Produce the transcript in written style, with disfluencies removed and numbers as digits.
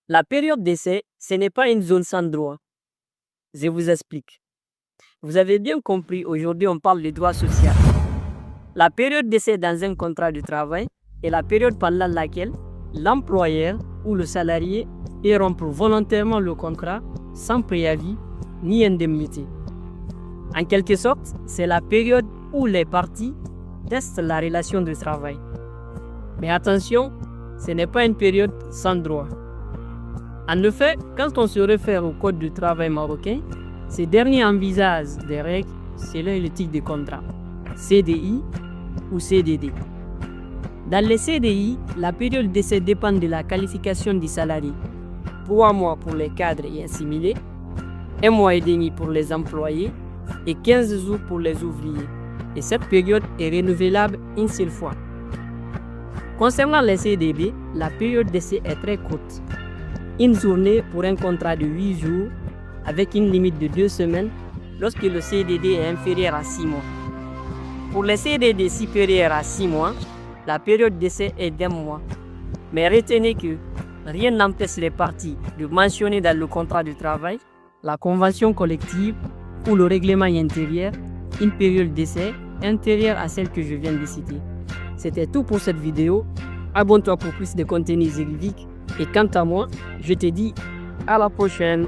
La période d'essai, ce n'est pas une zone sans droit. Je vous explique. Vous avez bien compris, aujourd'hui on parle de droit social. La période d'essai dans un contrat de travail est la période pendant laquelle l'employeur ou le salarié peut rompre volontairement le contrat sans préavis ni indemnité. En quelque sorte, c'est la période où les parties testent la relation de travail. Mais attention, ce n'est pas une période sans droit. En effet, quand on se réfère au Code du travail marocain, ces derniers envisagent des règles selon le type de contrat, CDI ou CDD. Dans les CDI, la période d'essai dépend de la qualification du salarié. 3 mois pour les cadres et assimilés, 1 mois et demi pour les employés et 15 jours pour les ouvriers. Et cette période est renouvelable une seule fois. Concernant les CDD, la période d'essai est très courte. Une journée pour un contrat de 8 jours avec une limite de 2 semaines lorsque le CDD est inférieur à 6 mois. Pour les CDD supérieurs à 6 mois, la période d'essai est d'1 mois. Mais retenez que rien n'empêche les parties de mentionner dans le contrat de travail, la convention collective ou le règlement intérieur une période d'essai intérieure à celle que je viens de citer. C'était tout pour cette vidéo. Abonne-toi pour plus de contenu juridique. Et quant à moi, je te dis à la prochaine.